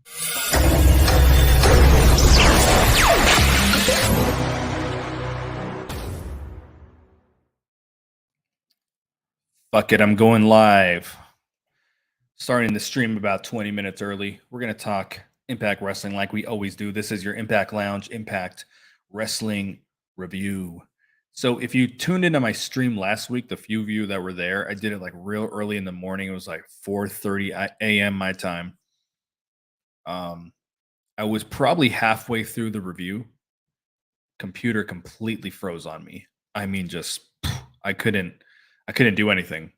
Fuck it, I'm going live. Starting the stream about 20 minutes early. We're going to talk Impact Wrestling like we always do. This is your Impact Lounge Impact Wrestling review. So if you tuned into my stream last week, the few of you that were there, I did it like real early in the morning. It was like 4:30 a.m. my time. I was probably halfway through the review. Computer completely froze on me. I mean, just I couldn't do anything.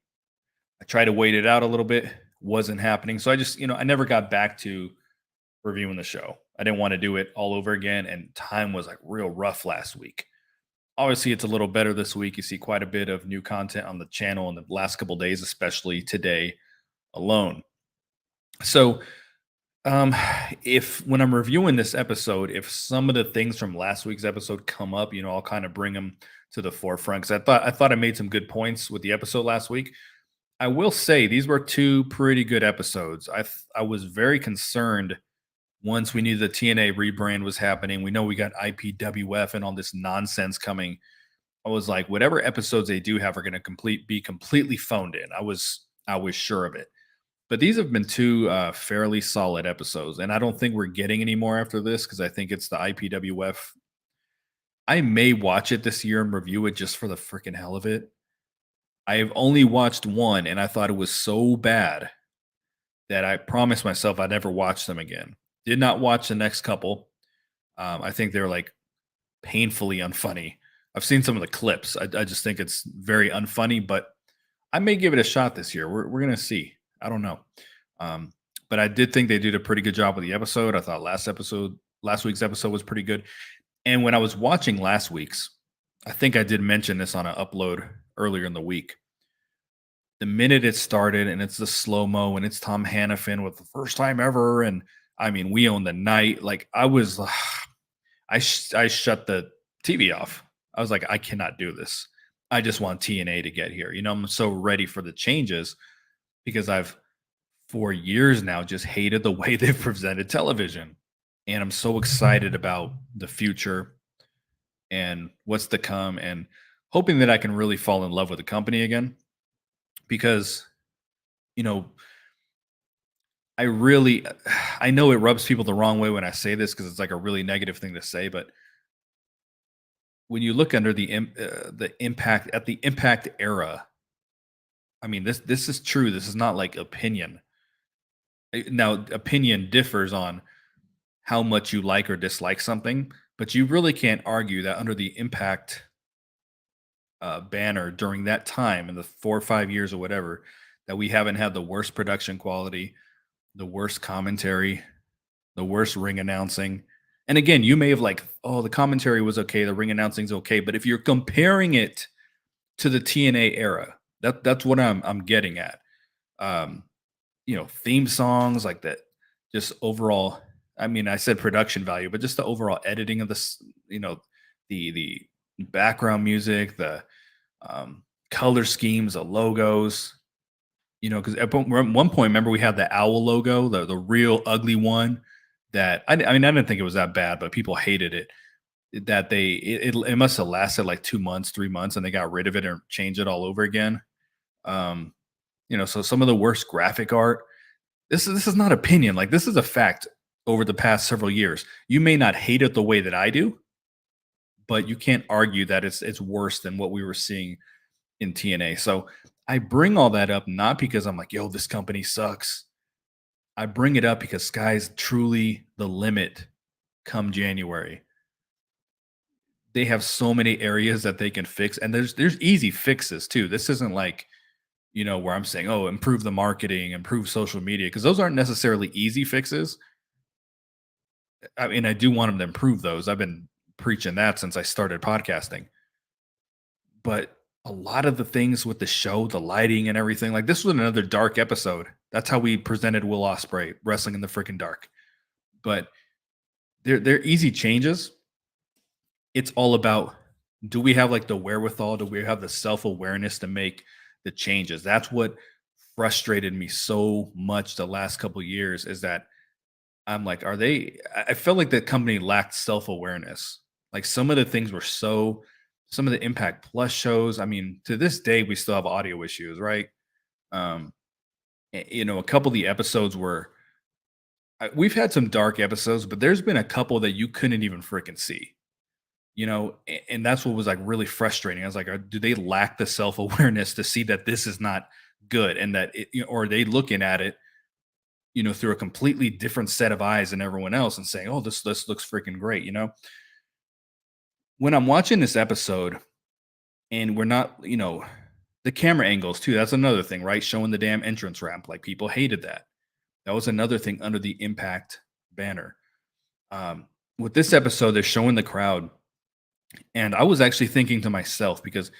I tried to wait it out a little bit, wasn't happening. So I just, I never got back to reviewing the show. I didn't want to do it all over again. And time was like real rough last week. Obviously, it's a little better this week. You see quite a bit of new content on the channel in the last couple of days, especially today alone. So, if when I'm reviewing this episode, if some of the things from last week's episode come up, I'll kind of bring them to the forefront because I thought I made some good points with the episode last week. I will say these were two pretty good episodes. I was very concerned once we knew the TNA rebrand was happening. We know we got IPWF and all this nonsense coming. I was like, whatever episodes they do have are going to be completely phoned in. I was sure of it. But these have been two fairly solid episodes, and I don't think we're getting any more after this because I think it's the IPWF. I may watch it this year and review it just for the freaking hell of it. I have only watched one, and I thought it was so bad that I promised myself I'd never watch them again. Did not watch the next couple. I think they're like painfully unfunny. I've seen some of the clips. I just think it's very unfunny, but I may give it a shot this year. We're gonna see. I don't know. But I did think they did a pretty good job with the episode. I thought last week's episode was pretty good. And when I was watching last week's, I think I did mention this on an upload earlier in the week. The minute it started and it's the slow-mo and it's Tom Hannafin with the first time ever. And I mean, we own the night. Like I was, I shut the TV off. I was like, I cannot do this. I just want TNA to get here. I'm so ready for the changes because I've for years now just hated the way they've presented television. And I'm so excited about the future and what's to come and hoping that I can really fall in love with the company again. Because, I know it rubs people the wrong way when I say this because it's like a really negative thing to say, but when you look under the impact at the impact era, I mean, this is true. This is not like opinion. Now, opinion differs on how much you like or dislike something, but you really can't argue that under the impact banner during that time in the 4 or 5 years or whatever, that we haven't had the worst production quality, the worst commentary, the worst ring announcing. And again, you may have like, oh, the commentary was okay, the ring announcing's okay, but if you're comparing it to the TNA era, that's what I'm getting at. Theme songs like that, just overall. I mean, I said production value, but just the overall editing of this, the background music, the color schemes, the logos. Because at one point, remember we had the owl logo, the real ugly one. That I mean, I didn't think it was that bad, but people hated it. That it must have lasted like 2 months, 3 months, and they got rid of it and changed it all over again. So some of the worst graphic art. This is not opinion. Like this is a fact. Over the past several years, you may not hate it the way that I do, but you can't argue that it's worse than what we were seeing in TNA. So I bring all that up not because I'm like, yo, this company sucks. I bring it up because sky's truly the limit come January. They have so many areas that they can fix, and there's easy fixes too. This isn't like, where I'm saying, oh, improve the marketing, improve social media, because those aren't necessarily easy fixes. I mean, I do want them to improve those. I've been preaching that since I started podcasting. But a lot of the things with the show, the lighting and everything, like this was another dark episode. That's how we presented Will Osprey, wrestling in the freaking dark. But they're easy changes. It's all about, do we have like the wherewithal? Do we have the self-awareness to make the changes? That's what frustrated me so much the last couple of years, is that I'm like, are they? I felt like the company lacked self awareness. Like some of the things were so, some of the Impact Plus shows. I mean, to this day, we still have audio issues, right? Um, a couple of the episodes were, we've had some dark episodes, but there's been a couple that you couldn't even freaking see, and that's what was like really frustrating. I was like, do they lack the self awareness to see that this is not good and that or are they looking at it, through a completely different set of eyes than everyone else and saying, "Oh, this looks freaking great." When I'm watching this episode and we're not, the camera angles too. That's another thing, right? Showing the damn entrance ramp, like people hated that. That was another thing under the Impact banner. Um, with this episode, they're showing the crowd, and I was actually thinking to myself because,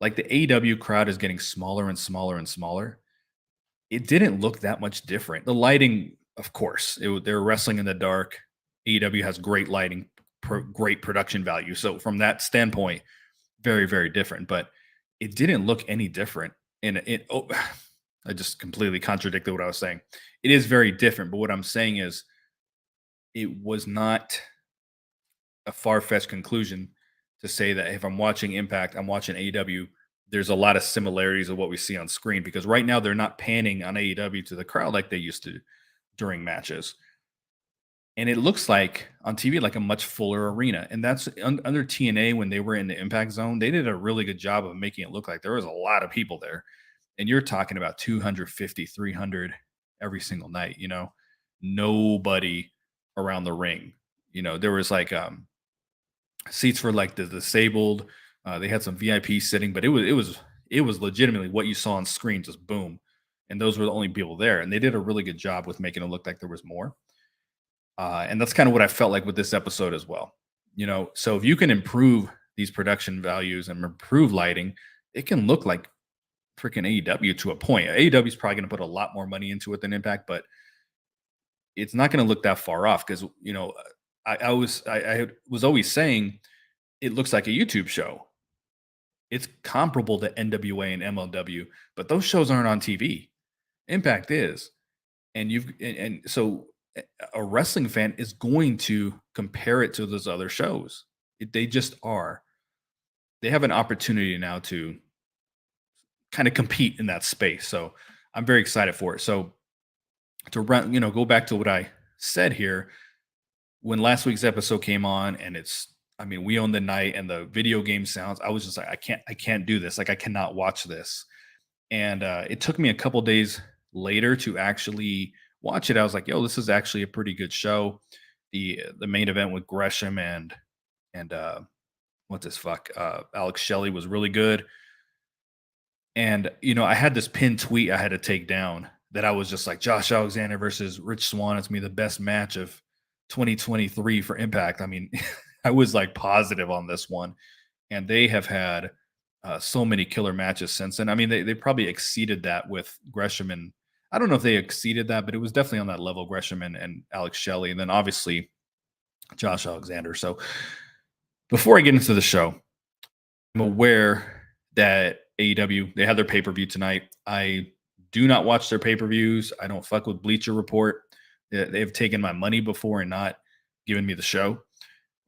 like, the AEW crowd is getting smaller and smaller and smaller. It didn't look that much different. The lighting, of course, they were wrestling in the dark. AEW has great lighting, great production value. So from that standpoint, very, very different. But it didn't look any different. And I just completely contradicted what I was saying. It is very different. But what I'm saying is, it was not a far fetched conclusion to say that if I'm watching Impact, I'm watching AEW. There's a lot of similarities of what we see on screen because right now they're not panning on AEW to the crowd like they used to during matches. And it looks like on TV like a much fuller arena. And that's under TNA when they were in the Impact Zone. They did a really good job of making it look like there was a lot of people there. And you're talking about 250, 300 every single night, nobody around the ring. There was like seats for like the disabled. They had some VIP sitting, but it was legitimately what you saw on screen, just boom. And those were the only people there. And they did a really good job with making it look like there was more. And that's kind of what I felt like with this episode as well. So if you can improve these production values and improve lighting, it can look like freaking AEW to a point. AEW is probably going to put a lot more money into it than Impact, but it's not going to look that far off because I was always saying it looks like a YouTube show. It's comparable to NWA and MLW, but those shows aren't on TV. Impact is, and so a wrestling fan is going to compare it to those other shows. They just are. They have an opportunity now to kind of compete in that space. So I'm very excited for it. So to run, go back to what I said here when last week's episode came on, and I mean, we own the night and the video game sounds. I was just like, I can't do this. Like, I cannot watch this. And it took me a couple days later to actually watch it. I was like, yo, this is actually a pretty good show. The main event with Gresham and what's this fuck Alex Shelley was really good. And I had this pinned tweet I had to take down that I was just like, Josh Alexander versus Rich Swann. It's me the best match of 2023 for Impact. I mean, I was like positive on this one, and they have had so many killer matches since then. I mean, they probably exceeded that with Gresham, and I don't know if they exceeded that, but it was definitely on that level, Gresham and Alex Shelley, and then obviously Josh Alexander. So before I get into the show, I'm aware that AEW, they had their pay-per-view tonight. I do not watch their pay-per-views. I don't fuck with Bleacher Report. They've taken my money before and not given me the show.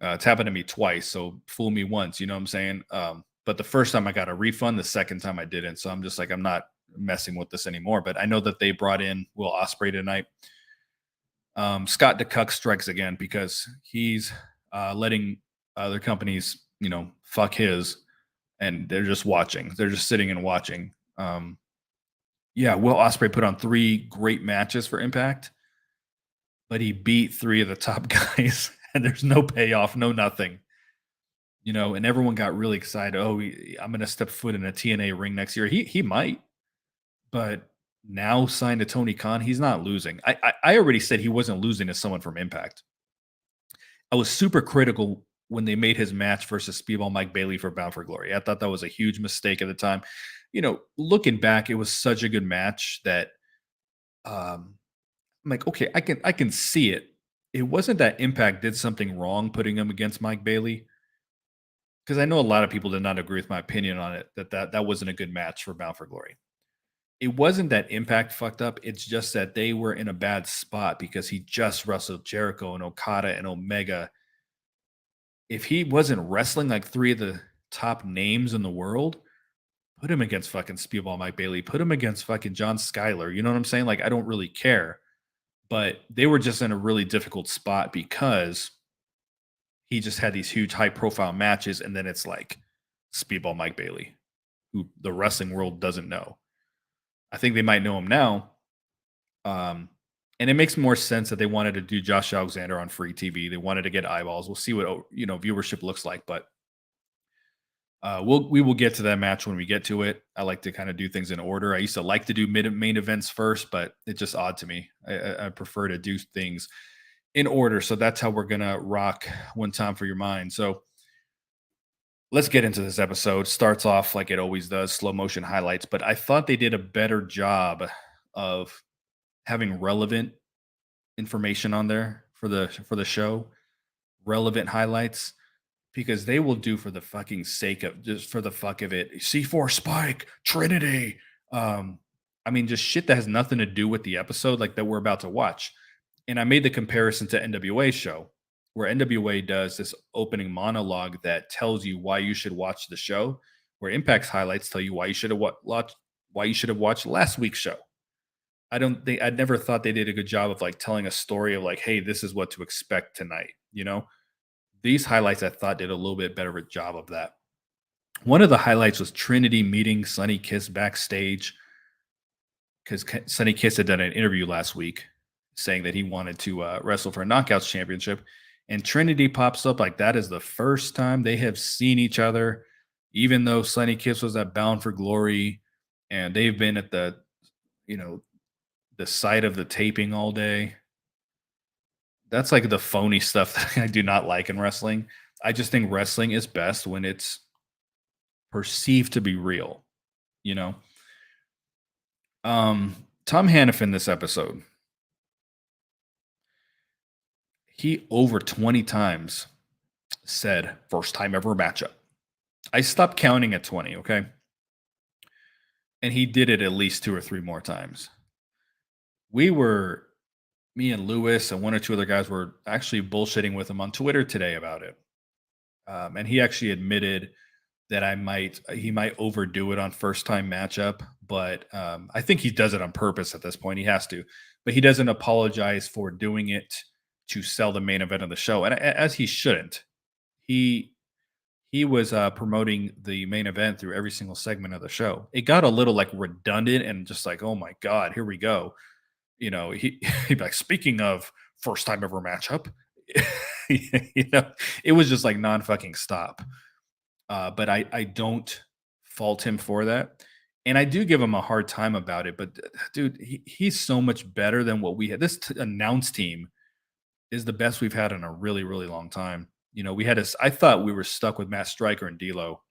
It's happened to me twice, so fool me once, you know what I'm saying? But the first time I got a refund, the second time I didn't. So I'm just like, I'm not messing with this anymore. But I know that they brought in Will Osprey tonight. Scott DeCuck strikes again because he's letting other companies, fuck his, and they're just watching. They're just sitting and watching. Yeah, Will Osprey put on 3 great matches for Impact, but he beat 3 of the top guys, and there's no payoff, no nothing. And everyone got really excited. Oh, I'm going to step foot in a TNA ring next year. He might, but now signed to Tony Khan, he's not losing. I already said he wasn't losing to someone from Impact. I was super critical when they made his match versus Speedball Mike Bailey for Bound for Glory. I thought that was a huge mistake at the time. Looking back, it was such a good match that I'm like, okay, I can see it. It wasn't that Impact did something wrong putting him against Mike Bailey, because I know a lot of people did not agree with my opinion on it, that wasn't a good match for Bound for Glory. It wasn't that Impact fucked up. It's just that they were in a bad spot because he just wrestled Jericho and Okada and Omega. If he wasn't wrestling like three of the top names in the world, put him against fucking Speedball Mike Bailey, put him against fucking John Schuyler. You know what I'm saying? Like, I don't really care. But they were just in a really difficult spot because he just had these huge high profile matches. And then it's like Speedball Mike Bailey, who the wrestling world doesn't know. I think they might know him now. And it makes more sense that they wanted to do Josh Alexander on free TV. They wanted to get eyeballs. We'll see what viewership looks like, but we will get to that match when we get to it. I like to kind of do things in order. I used to like to do main events first, but it's just odd to me. I prefer to do things in order. So that's how we're gonna rock One Time for Your Mind. So let's get into this episode. Starts off like it always does, slow motion highlights, but I thought they did a better job of having relevant information on there for the show, relevant highlights, because they will do for the fucking sake of just for the fuck of it. C4 Spike, Trinity. I mean, just shit that has nothing to do with the episode, like that we're about to watch. And I made the comparison to NWA show, where NWA does this opening monologue that tells you why you should watch the show, where Impact's highlights tell you why you should have watched last week's show. I never thought they did a good job of like telling a story of like, hey, this is what to expect tonight. These highlights I thought did a little bit better of a job of that. One of the highlights was Trinity meeting Sonny Kiss backstage because Sonny Kiss had done an interview last week saying that he wanted to wrestle for a Knockouts championship. And Trinity pops up like that is the first time they have seen each other, even though Sonny Kiss was at Bound for Glory and they've been at you know, the site of the taping all day. That's like the phony stuff that I do not like in wrestling. I just think wrestling is best when it's perceived to be real, you know. Tom Hannafin this episode, he over 20 times said first time ever matchup. I stopped counting at 20, okay? And he did it at least 2 or 3 more times. Me and Lewis and one or two other guys were actually bullshitting with him on Twitter today about it. And he actually admitted that he might overdo it on first time matchup, but I think he does it on purpose at this point. He has to, but he doesn't apologize for doing it to sell the main event of the show, and as he shouldn't. He he was promoting the main event through every single segment of the show. It got a little like redundant and just like, oh my god, here we go. He'd be like, speaking of first time ever matchup, you know, it was just like non fucking stop. But I don't fault him for that. And I do give him a hard time about it. But dude, he's so much better than what we had. This announce team is the best we've had in a really, really long time. I thought we were stuck with Matt Stryker and D'Lo.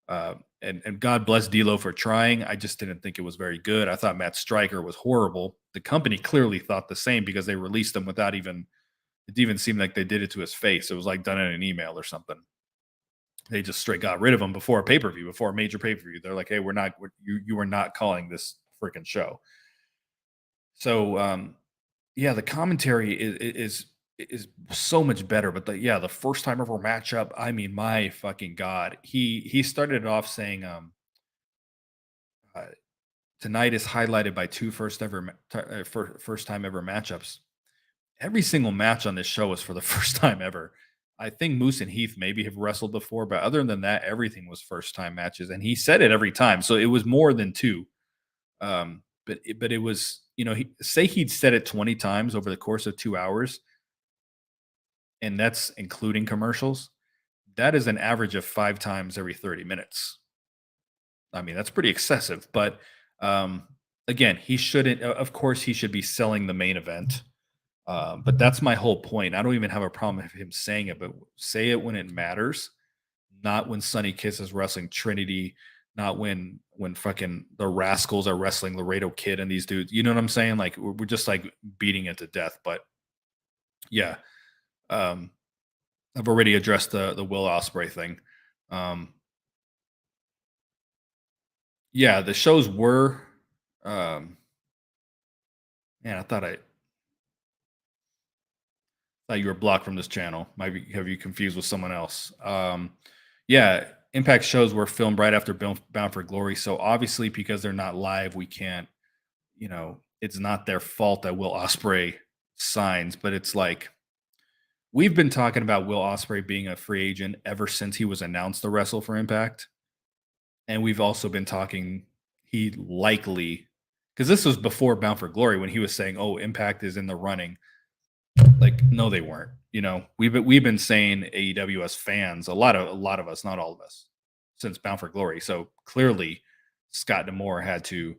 And God bless D'Lo for trying. I just didn't think it was very good. I thought Matt Stryker was horrible. The company clearly thought the same because they released him without even it didn't even seem like they did it to his face. It was like done in an email or something. They just straight got rid of him before a pay-per-view, before a major pay-per-view. They're like, hey, you are not calling this freaking show. So yeah, the commentary is so much better. But the first time ever matchup, I mean, my fucking god, he started it off saying, uh, tonight is highlighted by two first time ever matchups. Every single match on this show is for the first time ever. I think Moose and Heath maybe have wrestled before, but other than that, everything was first time matches, and he said it every time, so it was more than two. But it was, he'd said it 20 times over the course of 2 hours, and that's including commercials. That is an average of 5 times every 30 minutes. I mean, that's pretty excessive, but again, he shouldn't. Of course, he should be selling the main event. But that's my whole point. I don't even have a problem with him saying it, but say it when it matters, not when Sonny Kiss is wrestling Trinity, not when fucking the Rascals are wrestling Laredo Kid and these dudes. You know what I'm saying? Like we're just like beating it to death. But yeah, um, I've already addressed the Will Osprey thing. Um, yeah, the shows were Um, Man, I thought you were blocked from this channel. Might be have you confused with someone else. Yeah, Impact shows were filmed right after Bound for Glory, so obviously because they're not live, we can't. It's not their fault that Will Osprey signs, but it's like we've been talking about Will Osprey being a free agent ever since he was announced to wrestle for Impact, and we've also been talking he likely because this was before Bound for Glory when he was saying, "Oh, Impact is in the running." Like, no, they weren't. We've been saying AEW as fans, a lot of us, not all of us, since Bound for Glory. So clearly, Scott Demore had to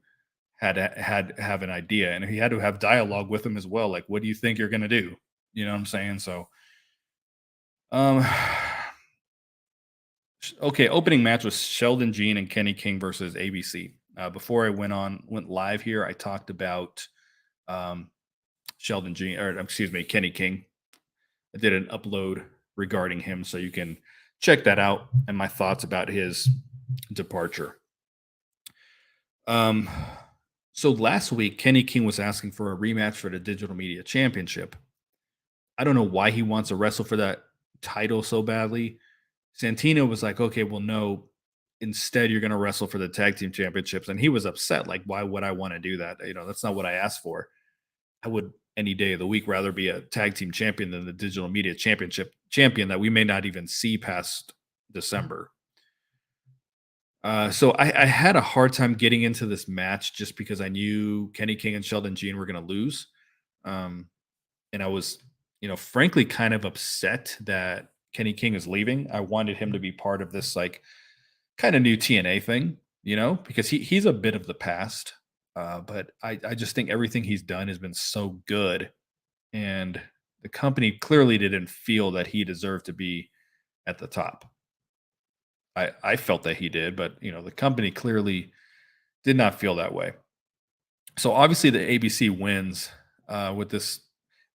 have an idea, and he had to have dialogue with him as well. Like, what do you think you're gonna do? You know what I'm saying? So, um, okay. Opening match was Sheldon Jean and Kenny King versus ABC. Before I went live here, I talked about um, Sheldon Jean, or excuse me, Kenny King. I did an upload regarding him, so you can check that out and my thoughts about his departure. Um, so last week, Kenny King was asking for a rematch for the Digital Media Championship. I don't know why he wants to wrestle for that title so badly. Santino was like, okay, well, no, instead you're going to wrestle for the tag team championships. And he was upset. Like, why would I want to do that? That's not what I asked for. I would any day of the week rather be a tag team champion than the digital media championship champion that we may not even see past December. So I had a hard time getting into this match just because I knew Kenny King and Sheldon Jean were going to lose. Um, and I was, frankly kind of upset that Kenny King is leaving. I wanted him to be part of this like kind of new TNA thing, because he's a bit of the past. But I just think everything he's done has been so good, and the company clearly didn't feel that he deserved to be at the top. I felt that he did, but the company clearly did not feel that way. So obviously the ABC wins with this.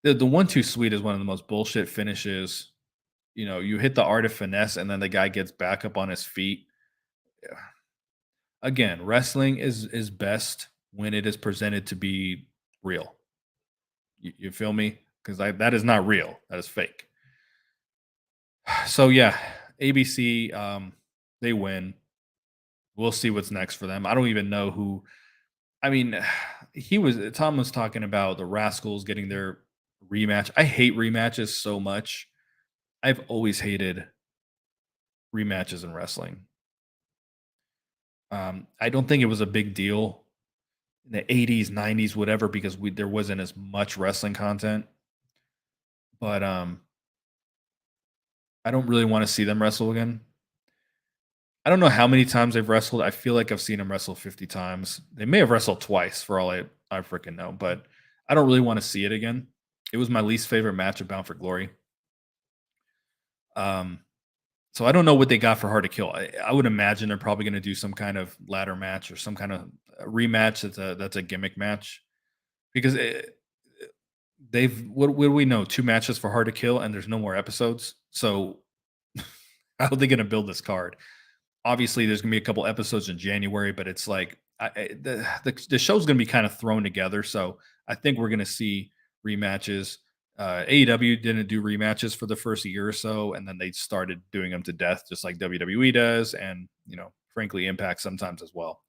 The 1-2 suite is one of the most bullshit finishes. You hit the art of finesse, and then the guy gets back up on his feet. Again, wrestling is best when it is presented to be real. You feel me? Because that is not real. That is fake. So yeah, ABC, they win. We'll see what's next for them. I don't even know who. I mean, Tom was talking about the Rascals getting their rematch. I hate rematches so much. I've always hated rematches in wrestling. I don't think it was a big deal in the 80s, 90s, whatever, because there wasn't as much wrestling content. But I don't really want to see them wrestle again. I don't know how many times they've wrestled. I feel like I've seen them wrestle 50 times. They may have wrestled twice for all I freaking know, but I don't really want to see it again. It was my least favorite match of Bound for Glory. Um, so I don't know what they got for Hard to Kill. I would imagine they're probably going to do some kind of ladder match or some kind of rematch that's a gimmick match because what do we know? 2 matches for Hard to Kill and there's no more episodes. So how are they going to build this card? Obviously, there's gonna be a couple episodes in January, but it's like the show's gonna be kind of thrown together. So I think we're gonna see rematches. AEW didn't do rematches for the first year or so, and then they started doing them to death, just like WWE does, and frankly, Impact sometimes as well.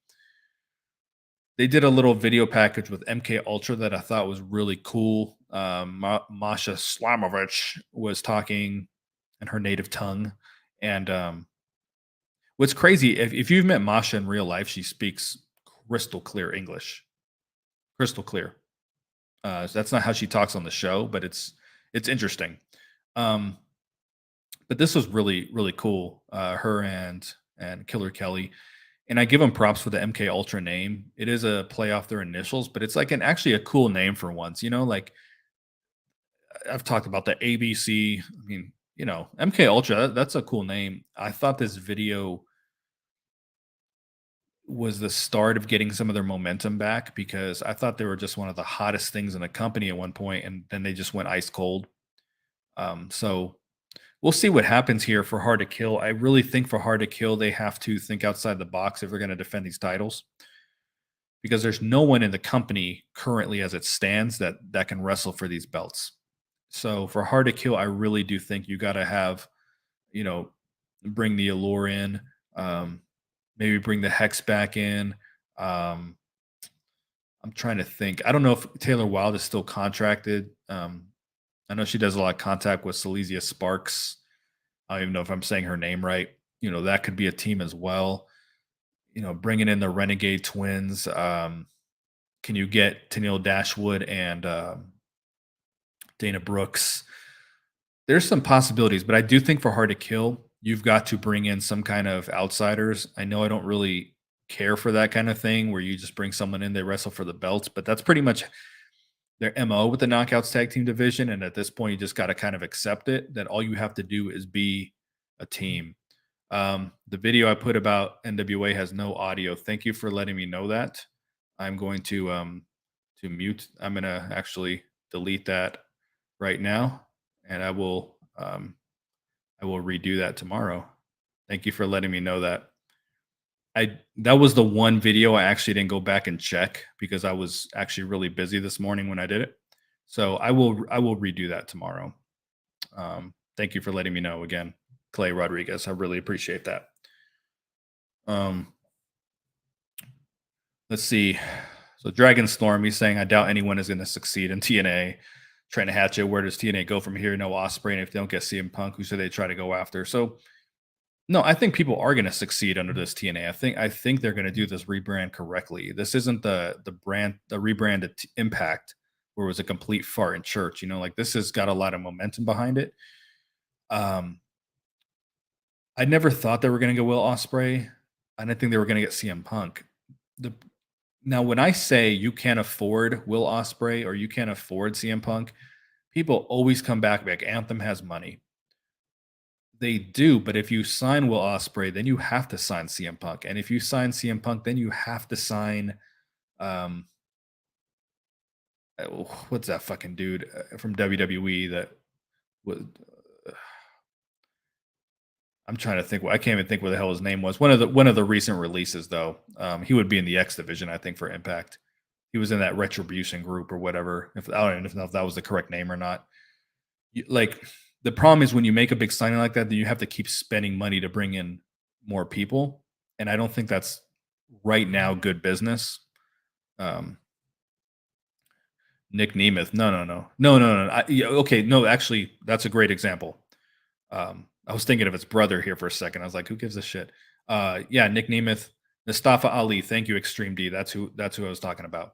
They did a little video package with MK Ultra that I thought was really cool. Masha Slamovich was talking in her native tongue, and what's crazy, if you've met Masha in real life, she speaks crystal clear English, crystal clear. So that's not how she talks on the show, but it's interesting. Um, but this was really really cool. Her and Killer Kelly, and I give them props for the MK Ultra name. It is a play off their initials, but it's like actually a cool name for once. Like I've talked about the ABC. I mean, MK Ultra. That's a cool name. I thought this video was the start of getting some of their momentum back because I thought they were just one of the hottest things in the company at one point, and then they just went ice cold. So we'll see what happens here for Hard to Kill. I really think for Hard to Kill, they have to think outside the box if they're going to defend these titles because there's no one in the company currently as it stands that can wrestle for these belts. So for Hard to Kill, I really do think you got to have, you know, bring the allure in, um, maybe bring the hex back in. Um, I'm trying to think. I don't know if Taylor Wilde is still contracted. I know she does a lot of contact with Silesia Sparks. I don't even know if I'm saying her name right. That could be a team as well. Bringing in the Renegade Twins. Can you get Tennille Dashwood and Dana Brooks? There's some possibilities, but I do think for Hard to Kill, you've got to bring in some kind of outsiders. I know I don't really care for that kind of thing where you just bring someone in, they wrestle for the belts, but that's pretty much their MO with the Knockouts Tag Team division. And at this point, you just got to kind of accept it that all you have to do is be a team. The video I put about NWA has no audio. Thank you for letting me know that. I'm going to mute. I'm gonna actually delete that right now, and I will redo that tomorrow. Thank you for letting me know that. That was the one video I actually didn't go back and check because I was actually really busy this morning when I did it. So I will redo that tomorrow. Thank you for letting me know again, Clay Rodriguez. I really appreciate that. Let's see. So Dragon Storm, he's saying, I doubt anyone is going to succeed in TNA. Trying to hatch it. Where does TNA go from here? No Osprey. And if they don't get CM Punk, who should they try to go after? So no, I think people are going to succeed under this TNA. I think they're going to do this rebrand correctly. This isn't the rebranded Impact where it was a complete fart in church. Like this has got a lot of momentum behind it. I never thought they were going to go Will Osprey. I didn't think they were going to get CM Punk. Now, when I say you can't afford Will Osprey or you can't afford CM Punk, people always come back like Anthem has money. They do, but if you sign Will Osprey, then you have to sign CM Punk, and if you sign CM Punk, then you have to sign um, what's that fucking dude from WWE that was. I'm trying to think. I can't even think what the hell his name was. One of the recent releases, though, he would be in the X division, I think, for Impact. He was in that Retribution group or whatever. If I don't even know if that was the correct name or not. Like the problem is when you make a big signing like that, then you have to keep spending money to bring in more people, and I don't think that's right now good business. Um, Nick Nemeth, no. Okay, no, actually, that's a great example. I was thinking of his brother here for a second. I was like, who gives a shit? Yeah, Nick Nemeth, Mustafa Ali. Thank you, Extreme D. That's who I was talking about.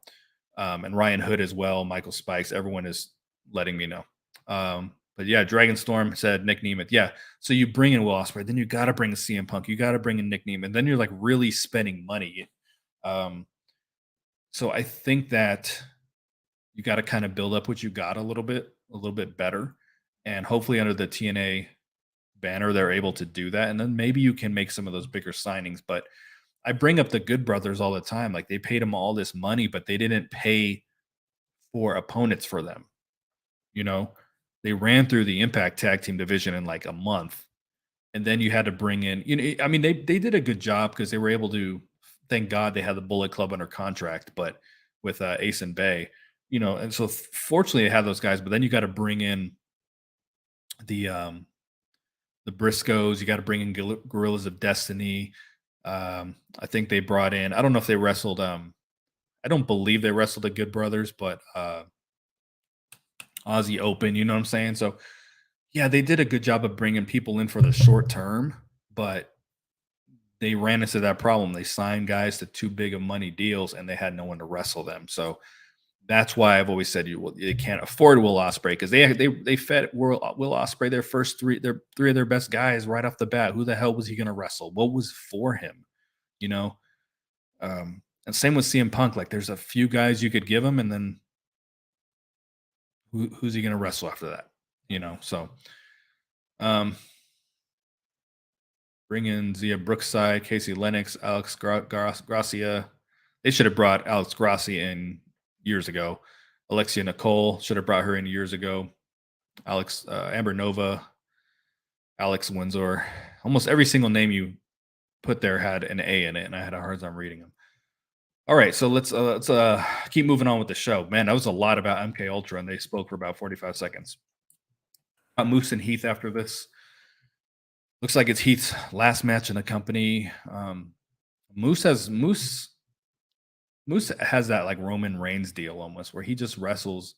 And Ryan Hood as well. Michael Spikes. Everyone is letting me know. But yeah, Dragon Storm said Nick Nemeth. Yeah, so you bring in Will Ospreay, then you got to bring in CM Punk. You got to bring in Nick Nemeth. Then you're like really spending money. So I think that you got to kind of build up what you got a little bit better, and hopefully under the TNA banner they're able to do that, and then maybe you can make some of those bigger signings. But I bring up the Good Brothers all the time. Like they paid them all this money, but they didn't pay for opponents for them. They ran through the Impact Tag Team division in like a month, and then you had to bring in. I mean, they did a good job because they were able to. Thank God they had the Bullet Club under contract, but with Ace and Bay, and so fortunately they had those guys. But then you got to bring in the Briscoes. You got to bring in Gorillas of Destiny. I think they brought in. I don't know if they wrestled. I don't believe they wrestled the Good Brothers, but Aussie Open. You know what I'm saying? So yeah, they did a good job of bringing people in for the short term, but they ran into that problem. They signed guys to too big of money deals, and they had no one to wrestle them. So that's why I've always said you can't afford Will Ospreay because they fed Will Ospreay their three of their best guys right off the bat. Who the hell was he going to wrestle? What was for him? You know, and same with CM Punk. Like there's a few guys you could give him, and then who's he going to wrestle after that? So bring in Zia Brookside, Casey Lennox, Alex Gracia. They should have brought Alex Gracia in years ago. Alexia Nicole should have brought her in years ago. Amber Nova, Alex Windsor. Almost every single name you put there had an A in it, and I had a hard time reading them. All right, so let's keep moving on with the show. Man, that was a lot about MK Ultra, and they spoke for about 45 seconds. Moose and Heath after this. Looks like it's Heath's last match in the company. Moose has Moose Moose has that like Roman Reigns deal almost, where he just wrestles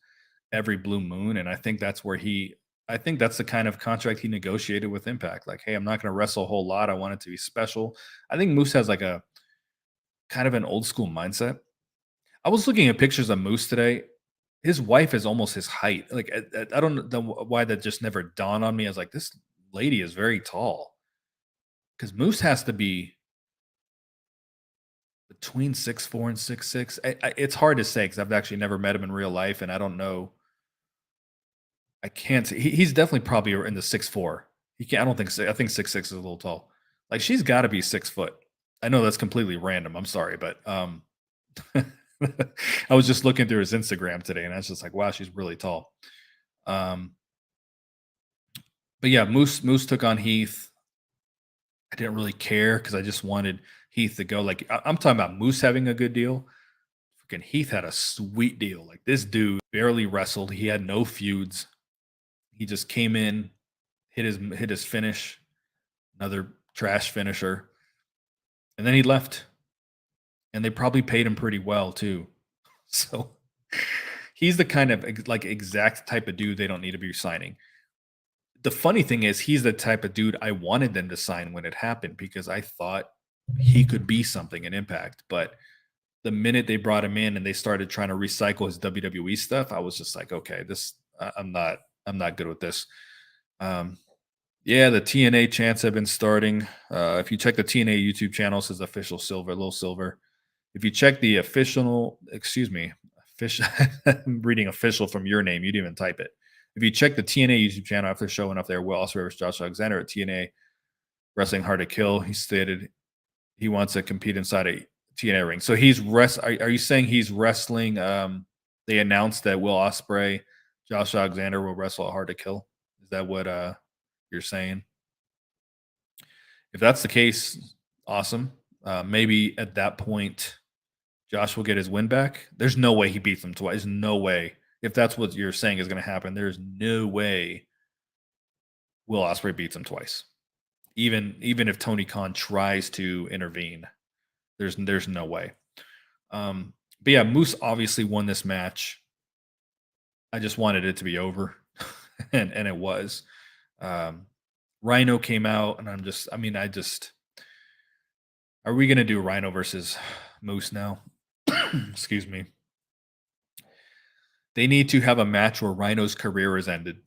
every blue moon, and I think that's the kind of contract he negotiated with Impact. Like, hey, I'm not going to wrestle a whole lot. I want it to be special. I think Moose has like a kind of an old school mindset. I was looking at pictures of Moose today. His wife is almost his height. Like, I don't know why that just never dawned on me. I was like, this lady is very tall because Moose has to be between 6'4" and 6'6". It's hard to say because I've actually never met him in real life, and I don't know. I can't say he's definitely probably in the 6'4". He can't. I don't think. I think 6'6" is a little tall. Like she's got to be 6 foot. I know that's completely random. I'm sorry, but I was just looking through his Instagram today, and I was just like, wow, she's really tall. Um, but yeah, Moose took on Heath. I didn't really care because I just wanted Heath to go. Like I'm talking about Moose having a good deal. Freaking Heath had a sweet deal. Like this dude barely wrestled. He had no feuds. He just came in, hit his finish, another trash finisher, and then he left. And they probably paid him pretty well too. So he's the kind of like exact type of dude they don't need to be signing. The funny thing is, he's the type of dude I wanted them to sign when it happened because I thought he could be something in Impact. But the minute they brought him in and they started trying to recycle his WWE stuff, I was just like, okay, I'm not good with this. Um, yeah, the TNA chants have been starting. If you check the TNA YouTube channel, it says official silver, little silver. If you check the official, excuse me, official, I'm reading official from your name. You didn't even type it. If you check the TNA YouTube channel after showing up there, Will Osprey versus Josh Alexander at TNA Wrestling Hard to Kill, he stated he wants to compete inside a TNA ring. So he's Are you saying he's wrestling? They announced that Will Osprey, Josh Alexander will wrestle at Hard to Kill. Is that what you're saying? If that's the case, awesome. Maybe at that point, Josh will get his win back. There's no way he beats him twice. There's no way. If that's what you're saying is going to happen, there's no way Will Ospreay beats him twice. Even if Tony Khan tries to intervene, there's no way. But yeah, Moose obviously won this match. I just wanted it to be over, and it was. Rhino came out, and are we gonna do Rhino versus Moose now? Excuse me. They need to have a match where Rhino's career is ended.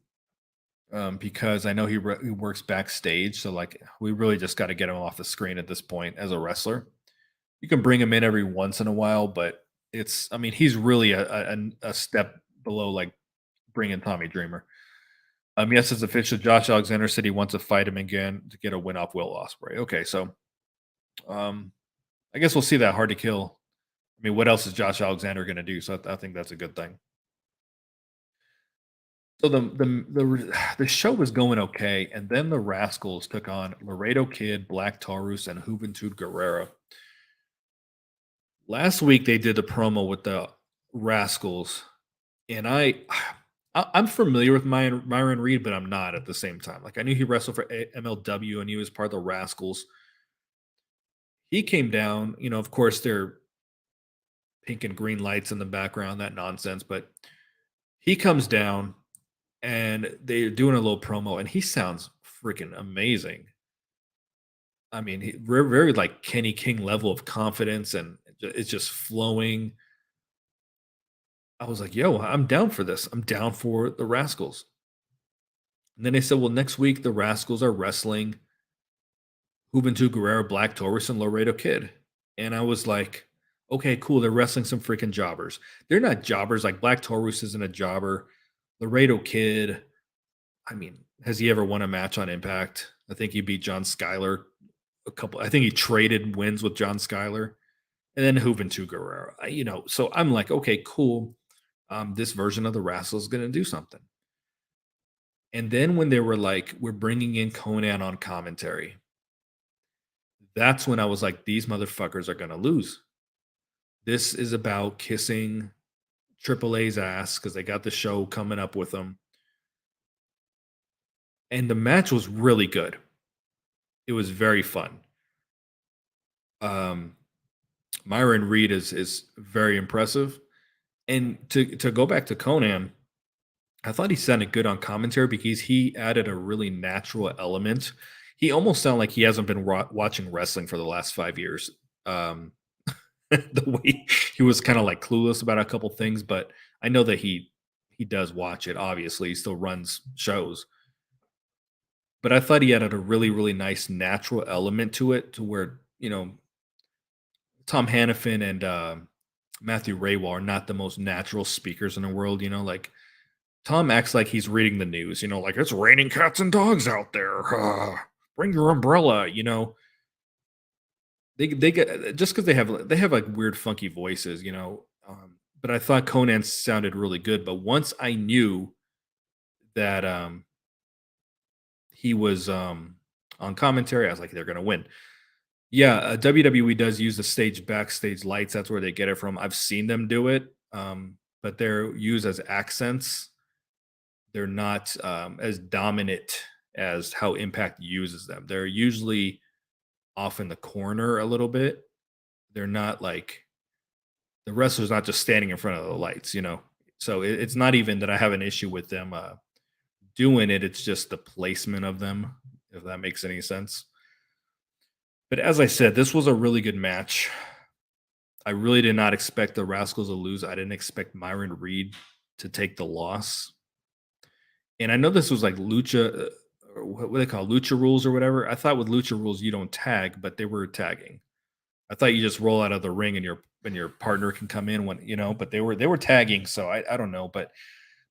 Because I know he works backstage, so like we really just got to get him off the screen at this point as a wrestler. You can bring him in every once in a while, but he's really a step below like bringing Tommy Dreamer. Yes, it's official. Josh Alexander said he wants to fight him again to get a win off Will Ospreay. Okay, so um, I guess we'll see that Hard to Kill. I mean, what else is Josh Alexander going to do? So I think that's a good thing. So the show was going okay, and then the Rascals took on Laredo Kid, Black Taurus, and Juventud Guerrera. Last week they did the promo with the Rascals, and I'm familiar with Myron Reed, but I'm not at the same time. Like I knew he wrestled for MLW and he was part of the Rascals. He came down, of course they're pink and green lights in the background, that nonsense, but he comes down and they're doing a little promo, and he sounds freaking amazing. I mean, very, very like Kenny King level of confidence, and it's just flowing. I was like, "Yo, I'm down for this. I'm down for the Rascals." And then they said, "Well, next week the Rascals are wrestling Juventud Guerrero, Black Taurus, and Laredo Kid." And I was like, "Okay, cool. They're wrestling some freaking jobbers. They're not jobbers. Like Black Taurus isn't a jobber. Laredo Kid, I mean, has he ever won a match on Impact? I think he beat John Schuyler I think he traded wins with John Schuyler, and then Juventud Guerrero. So I'm like, okay, cool. This version of the Wrestle is going to do something. And then when they were like, we're bringing in Conan on commentary, that's when I was like, these motherfuckers are going to lose. This is about kissing Triple A's ass because they got the show coming up with them. And the match was really good. It was very fun. Um, Myron Reed is very impressive. And to go back to Conan, I thought he sounded good on commentary because he added a really natural element. He almost sounded like he hasn't been watching wrestling for the last 5 years. Um, the way he was kind of like clueless about a couple things, but I know that he does watch it. Obviously, he still runs shows, but I thought he added a really nice natural element to it, to where Tom Hannafin and Matthew Raywall are not the most natural speakers in the world. Like Tom acts like he's reading the news. Like it's raining cats and dogs out there. Bring your umbrella. They get just because they have like weird funky voices. But I thought Conan sounded really good. But once I knew that he was on commentary, I was like, they're gonna win. Yeah, WWE does use the stage backstage lights. That's where they get it from. I've seen them do it, but they're used as accents. They're not as dominant as how Impact uses them. They're usually off in the corner a little bit. They're not like the wrestler's not just standing in front of the lights. So it's not even that I have an issue with them doing it. It's just the placement of them, if that makes any sense. But as I said, this was a really good match. I really did not expect the Rascals to lose. I didn't expect Myron Reed to take the loss. And I know this was like lucha, or what they call lucha rules or whatever. I thought with lucha rules you don't tag, but they were tagging. I thought you just roll out of the ring and your partner can come in but they were tagging. So I don't know, but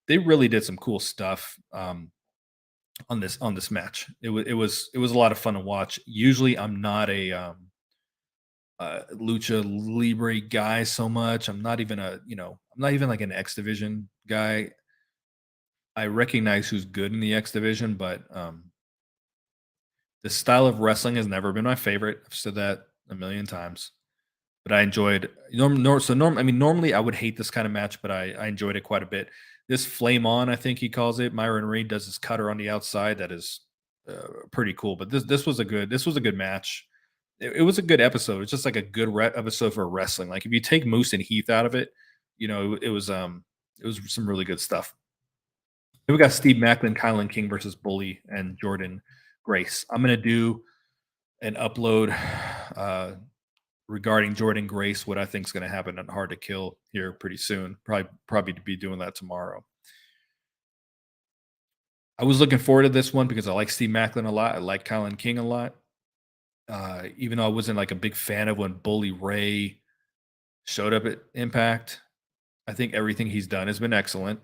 they really did some cool stuff on this match. It was a lot of fun to watch. Usually I'm not a lucha libre guy so much. I'm not even like an X division guy. I recognize who's good in the X division, but the style of wrestling has never been my favorite. I've said that a million times, but I enjoyed normally I would hate this kind of match, but I enjoyed it quite a bit. This flame on, I think he calls it. Myron Reed does his cutter on the outside. That is pretty cool. But this was a good match. It was a good episode. It's just like a good episode for wrestling. Like if you take Moose and Heath out of it, it was some really good stuff. Then we got Steve Macklin, Kylan King versus Bully and Jordan Grace. I'm gonna do an upload regarding Jordan Grace, what I think is going to happen at Hard to Kill here pretty soon. Probably to be doing that tomorrow. I was looking forward to this one because I like Steve Macklin a lot. I like Kylan King a lot. Even though I wasn't like a big fan of when Bully Ray showed up at Impact, I think everything he's done has been excellent.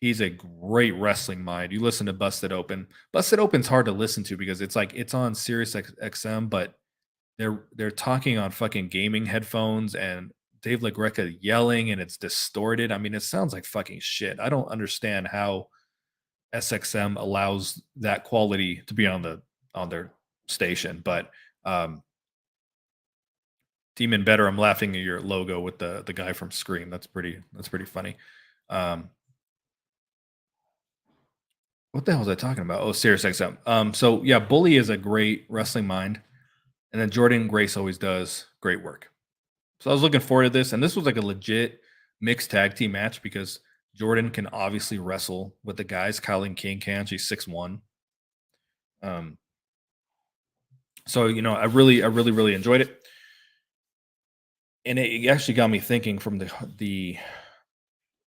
He's a great wrestling mind. You listen to Busted Open. Busted Open's hard to listen to because it's like it's on Sirius XM, but they're talking on fucking gaming headphones and Dave LaGreca yelling and it's distorted. I mean, it sounds like fucking shit. I don't understand how SXM allows that quality to be on their station. But Demon Better, I'm laughing at your logo with the guy from Scream. That's pretty funny. What the hell was I talking about? Oh, Sirius XM. So yeah, Bully is a great wrestling mind. And then Jordan Grace always does great work. So I was looking forward to this. And this was like a legit mixed tag team match because Jordan can obviously wrestle with the guys. Kylan King can. She's 6'1". Um, so I really enjoyed it. And it actually got me thinking from the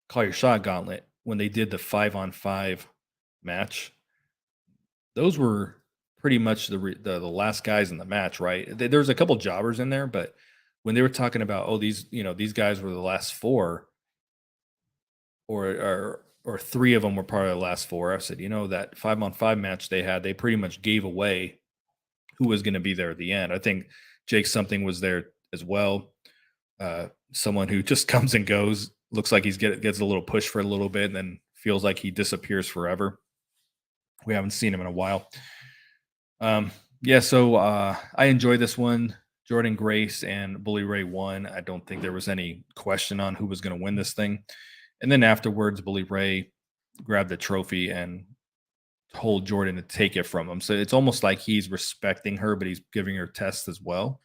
Call Your Shot gauntlet when they did the 5-on-5 match. Those were pretty much the last guys in the match, right? There's a couple jobbers in there, but when they were talking about, oh, these guys were the last four, or three of them were part of the last four, I said, that 5-on-5 match they had, they pretty much gave away who was going to be there at the end. I think Jake Something was there as well. Someone who just comes and goes, looks like gets a little push for a little bit, and then feels like he disappears forever. We haven't seen him in a while. Yeah, so I enjoyed this one. Jordan Grace and Bully Ray won. I don't think there was any question on who was going to win this thing. And then afterwards, Bully Ray grabbed the trophy and told Jordan to take it from him. So it's almost like he's respecting her, but he's giving her tests as well.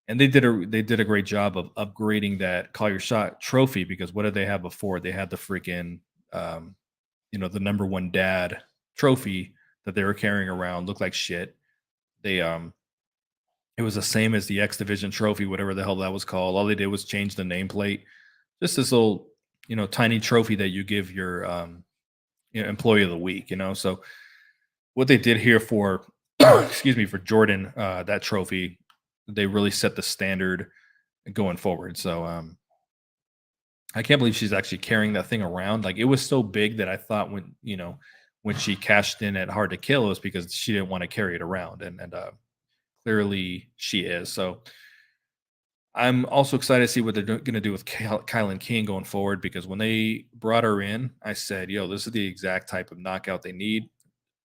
And they did a great job of upgrading that call your shot trophy because what did they have before? They had the freaking um, the number one dad trophy that they were carrying around, looked like shit. They It was the same as the X Division trophy, whatever the hell that was called. All they did was change the nameplate. Just this little, tiny trophy that you give your employee of the week, So what they did here for excuse me, for Jordan, that trophy, they really set the standard going forward. So I can't believe she's actually carrying that thing around. Like it was so big that I thought when she cashed in at Hard to Kill, it was because she didn't want to carry it around, and clearly she is. So I'm also excited to see what they're going to do with Kylan King going forward because when they brought her in, I said, "Yo, this is the exact type of knockout they need."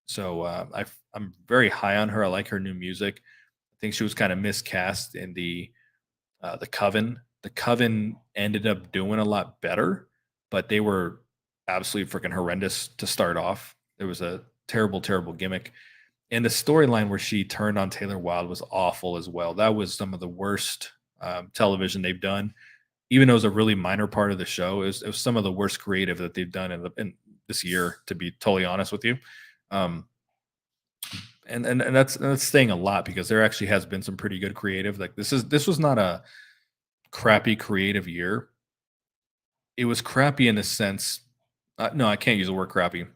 So I'm very high on her. I like her new music. I think she was kind of miscast in the Coven. The Coven ended up doing a lot better, but they were absolutely freaking horrendous to start off. There was a terrible, terrible gimmick. And the storyline where she turned on Taylor Wilde was awful as well. That was some of the worst television they've done. Even though it was a really minor part of the show, it was some of the worst creative that they've done in this year, to be totally honest with you. Um, and that's saying a lot because there actually has been some pretty good creative. Like this was not a crappy creative year. It was crappy in the sense no, I can't use the word crappy.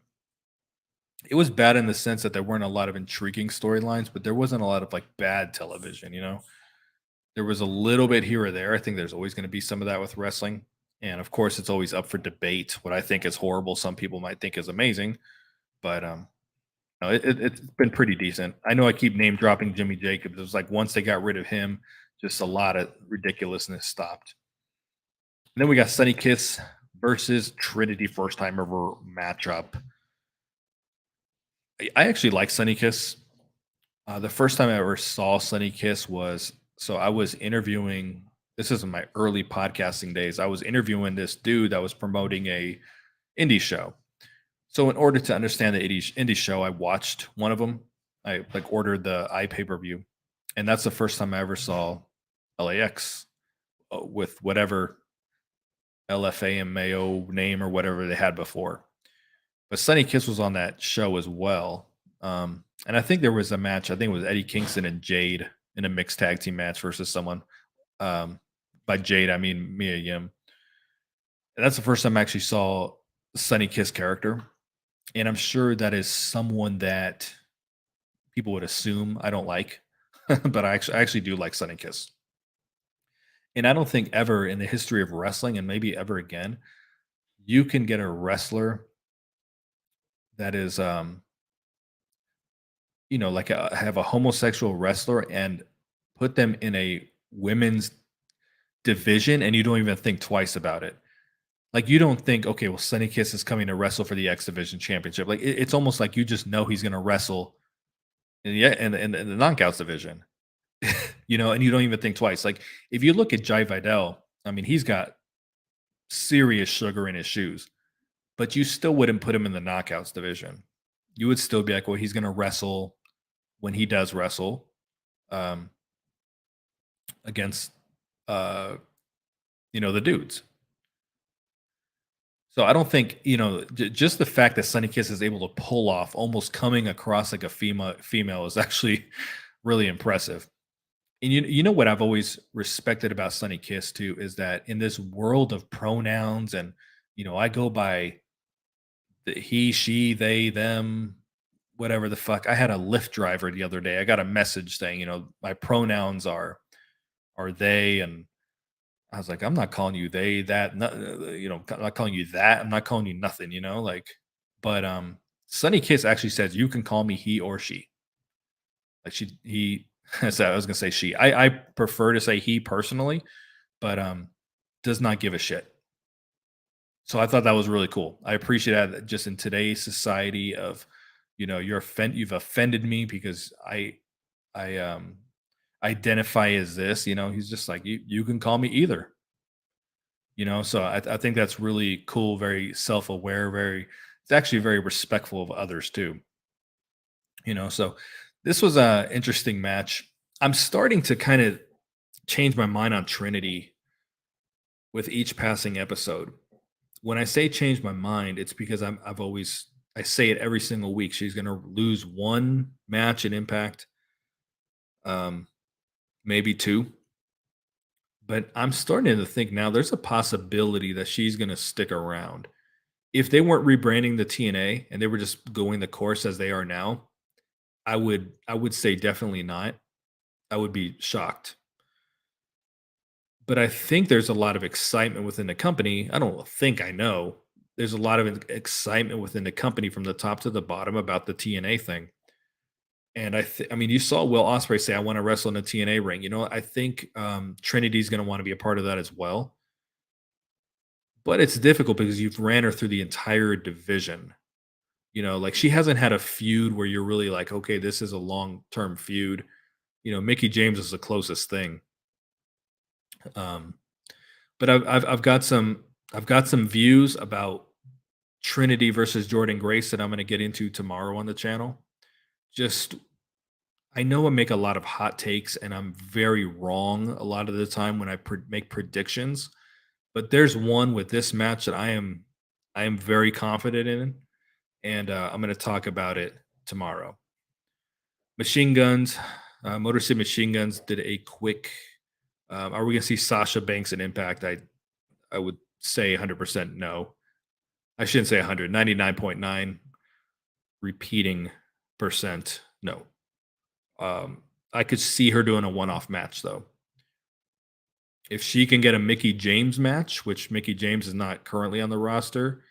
It was bad in the sense that there weren't a lot of intriguing storylines, but there wasn't a lot of like bad television. There was a little bit here or there. I think there's always going to be some of that with wrestling. And of course, it's always up for debate. What I think is horrible, some people might think is amazing. But no, it's been pretty decent. I know I keep name dropping Jimmy Jacobs. It was like once they got rid of him, just a lot of ridiculousness stopped. And then we got Sunny Kiss versus Trinity, first time ever matchup. I actually like Sunny Kiss. The first time I ever saw Sunny Kiss was so I was interviewing. This is in my early podcasting days. I was interviewing this dude that was promoting a indie show. So in order to understand the indie show, I watched one of them. I like ordered the iPay per view, and that's the first time I ever saw LAX with whatever LFA and Mayo name or whatever they had before. But Sunny Kiss was on that show as well. And I think there was a match. I think it was Eddie Kingston and Jade in a mixed tag team match versus someone. Um, by Jade, I mean Mia Yim. And that's the first time I actually saw Sunny Kiss character. And I'm sure that is someone that people would assume I don't like, but I actually do like Sunny Kiss. And I don't think ever in the history of wrestling, and maybe ever again, you can get a wrestler that is like have a homosexual wrestler and put them in a women's division and you don't even think twice about it. Like you don't think, okay, well, Sunny Kiss is coming to wrestle for the X Division Championship. Like it's almost like you just know he's going to wrestle in the knockouts division, and you don't even think twice. Like if you look at Jai Vidal, I mean, he's got serious sugar in his shoes, but you still wouldn't put him in the knockouts division. You would still be like, well, he's going to wrestle when he does wrestle um, against, uh, the dudes. So I don't think just the fact that Sunny Kiss is able to pull off almost coming across like a female is actually really impressive. And you know what I've always respected about Sunny Kiss too is that in this world of pronouns and I go by the he, she, they, them, whatever the fuck. I had a Lyft driver the other day. I got a message saying, my pronouns are they, and I was like, I'm not calling you they, that, I'm not calling you that. I'm not calling you nothing, like. But Sunny Kiss actually says you can call me he or she. Like he. So I was gonna say she. I prefer to say he personally, but does not give a shit. So I thought that was really cool. I appreciate that just in today's society of, you've offended me because I identify as this. He's just like, you can call me either. So I think that's really cool, very self-aware, it's actually very respectful of others too. So this was a interesting match. I'm starting to kind of change my mind on Trinity with each passing episode. When I say change my mind, it's because I say it every single week. She's going to lose one match in Impact, um, maybe two. But I'm starting to think now there's a possibility that she's going to stick around. If they weren't rebranding the TNA and they were just going the course as they are now, I would say definitely not. I would be shocked. But I think there's a lot of excitement within the company. I don't think I know. There's a lot of excitement within the company from the top to the bottom about the TNA thing. And I mean, you saw Will Osprey say, "I want to wrestle in a TNA ring." I think Trinity's going to want to be a part of that as well. But it's difficult because you've ran her through the entire division. Like she hasn't had a feud where you're really like, okay, this is a long term feud. Mickey James is the closest thing. Um, but I've got some views about Trinity versus Jordan Grace that I'm going to get into tomorrow on the channel. Just I know I make a lot of hot takes and I'm very wrong a lot of the time when I make predictions, but there's one with this match that I am very confident in, and I'm going to talk about it tomorrow. Machine Guns, Motor City Machine Guns did a quick. Are we going to see Sasha Banks and Impact? I would say 100% no. I shouldn't say 100. 99.9 repeating percent no. I could see her doing a one-off match though. If she can get a Mickey James match, which Mickey James is not currently on the roster,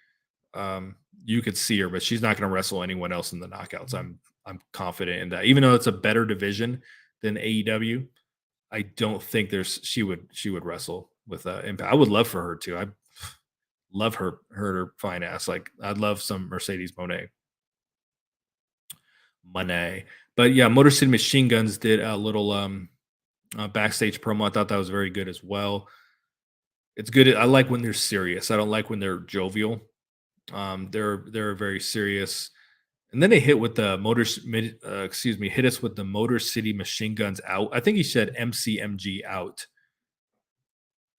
you could see her, but she's not going to wrestle anyone else in the knockouts. I'm confident in that. Even though it's a better division than AEW, I don't think she would wrestle with Impact. I would love for her to. I love her fine ass. Like I'd love some Mercedes Monet. Money. But yeah, Motor City Machine Guns did a little backstage promo. I thought that was very good as well. It's good. I like when they're serious. I don't like when they're jovial. They're very serious. And then they hit with the hit us with the Motor City Machine Guns out. I think he said MCMG out,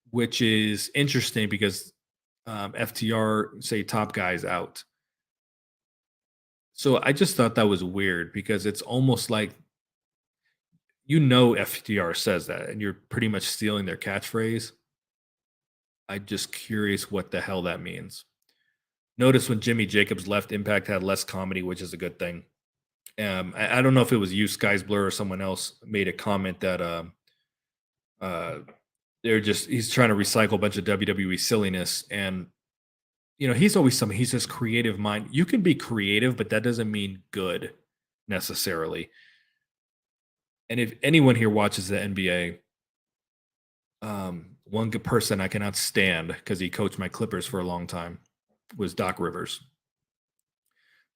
which is interesting because FTR say top guys out. So I just thought that was weird because it's almost like FTR says that and you're pretty much stealing their catchphrase. I'm just curious what the hell that means. Notice when Jimmy Jacobs left, Impact had less comedy, which is a good thing. I don't know if it was you, Skies Blur, or someone else made a comment that he's trying to recycle a bunch of WWE silliness, and he's always something. He's this creative mind. You can be creative, but that doesn't mean good necessarily. And if anyone here watches the NBA, one good person I cannot stand because he coached my Clippers for a long time was Doc Rivers.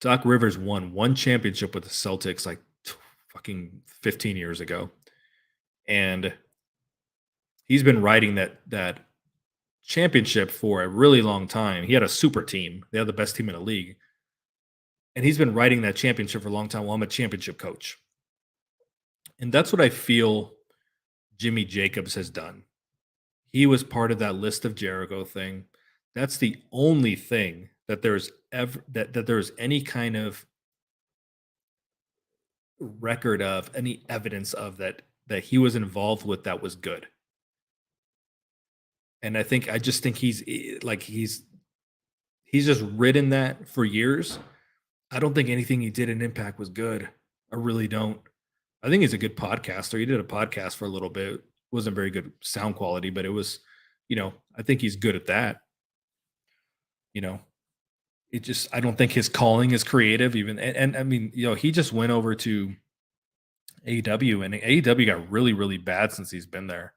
Doc Rivers won one championship with the Celtics like fucking 15 years ago. And he's been riding that championship for a really long time. He had a super team. They had the best team in the league. And he's been riding that championship for a long time. Well, I'm a championship coach. And that's what I feel Jimmy Jacobs has done. He was part of that List of Jericho thing. That's the only thing that there's ever that there's any kind of record of, any evidence of that he was involved with that was good. And I just think he's just ridden that for years. I don't think anything he did in Impact was good. I really don't. I think he's a good podcaster. He did a podcast for a little bit. It wasn't very good sound quality, but it was, I think he's good at that. I don't think his calling is creative even. And I mean, he just went over to AEW and AEW got really, really bad since he's been there.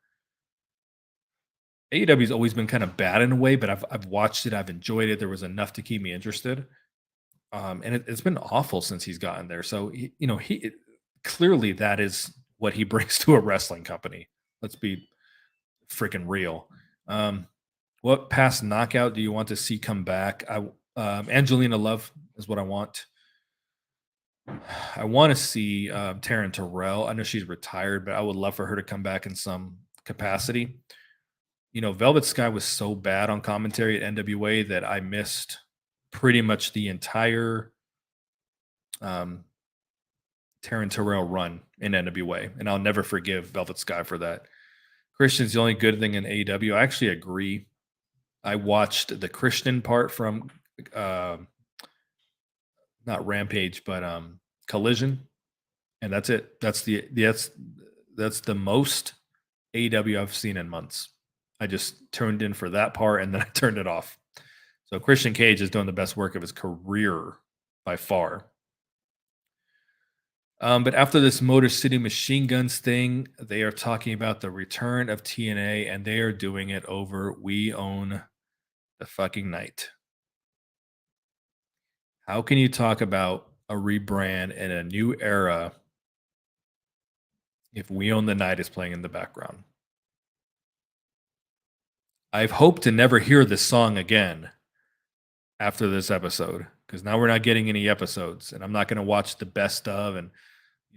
AEW's always been kind of bad in a way, but I've watched it. I've enjoyed it. There was enough to keep me interested. And it's been awful since he's gotten there. So, he clearly that is what he brings to a wrestling company. Let's be freaking real. Um, what past knockout do you want to see come back? Angelina Love is what I want. I want to see Taryn Terrell. I know she's retired, but I would love for her to come back in some capacity. Velvet Sky was so bad on commentary at NWA that I missed pretty much the entire um, Taryn Terrell run in NWA, and I'll never forgive Velvet Sky for that. Christian's the only good thing in AEW. I actually agree. I watched the Christian part from uh, not Rampage, but Collision, and that's it. That's the most AEW I've seen in months. I just turned in for that part and then I turned it off. So Christian Cage is doing the best work of his career by far. But after this Motor City Machine Guns thing, they are talking about the return of TNA and they are doing it over We Own the Fucking Night. How can you talk about a rebrand and a new era if We Own the Night is playing in the background? I've hoped to never hear this song again after this episode because now we're not getting any episodes and I'm not going to watch the best of and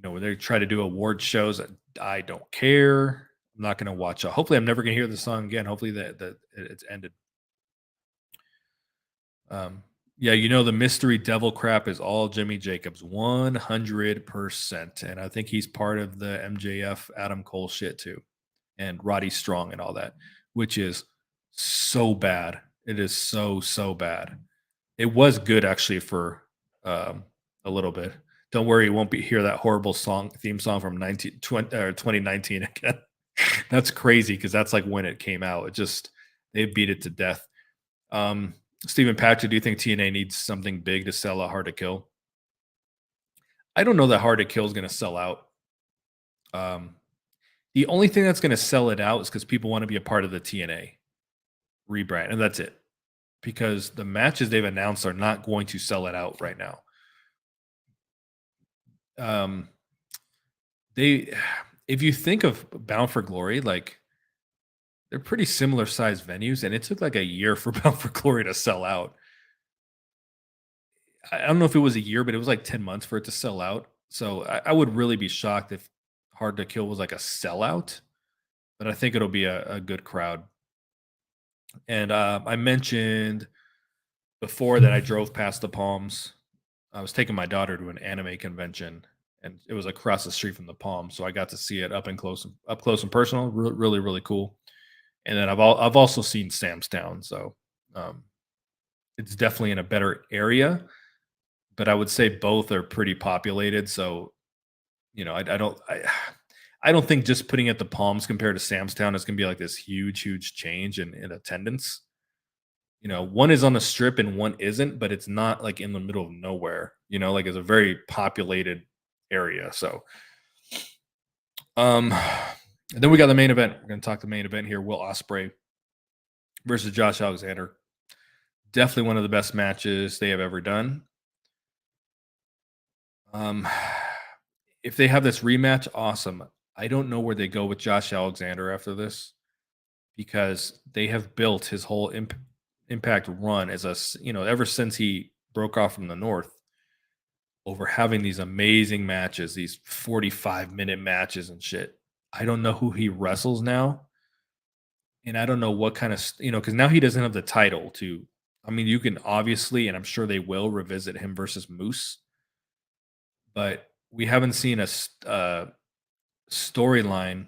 when they try to do award shows, I don't care. I'm not going to watch it. Hopefully, I'm never going to hear the song again. Hopefully, that it's ended. Yeah, the mystery devil crap is all Jimmy Jacobs, 100%, and I think he's part of the MJF Adam Cole shit too, and Roddy Strong and all that, which is so bad. It is so bad. It was good actually for a little bit. Don't worry, you won't hear that horrible theme song from 2019 again. That's crazy because that's like when it came out. They beat it to death. Stephen Patrick, do you think TNA needs something big to sell out Hard to Kill? I don't know that Hard to Kill is going to sell out. The only thing that's going to sell it out is because people want to be a part of the TNA rebrand, and that's it. Because the matches they've announced are not going to sell it out right now. If you think of Bound for Glory, like they're pretty similar sized venues, and it took like a year for Bound for Glory to sell out. I don't know if it was a year, but it was like 10 months for it to sell out. So I would really be shocked if Hard to Kill was like a sellout, but I think it'll be a good crowd. And I mentioned before that I drove past the Palms. I was taking my daughter to an anime convention, and it was across the street from the Palm, so I got to see it up close and personal. Really, really cool. And then I've also seen Sam's Town, so it's definitely in a better area. But I would say both are pretty populated. So I don't think just putting at the Palms compared to Sam's Town is going to be like this huge change in attendance. One is on the strip and one isn't, but it's not like in the middle of nowhere. Like it's a very populated area. So, then we got the main event. We're going to talk the main event here. Will Osprey versus Josh Alexander. Definitely one of the best matches they have ever done. If they have this rematch, awesome. I don't know where they go with Josh Alexander after this because they have built his whole Impact run as ever since he broke off from the North over having these amazing matches, these 45-minute matches and shit. I don't know who he wrestles now. And I don't know what kind of, because now he doesn't have the title to, you can obviously, and I'm sure they will revisit him versus Moose, but we haven't seen a storyline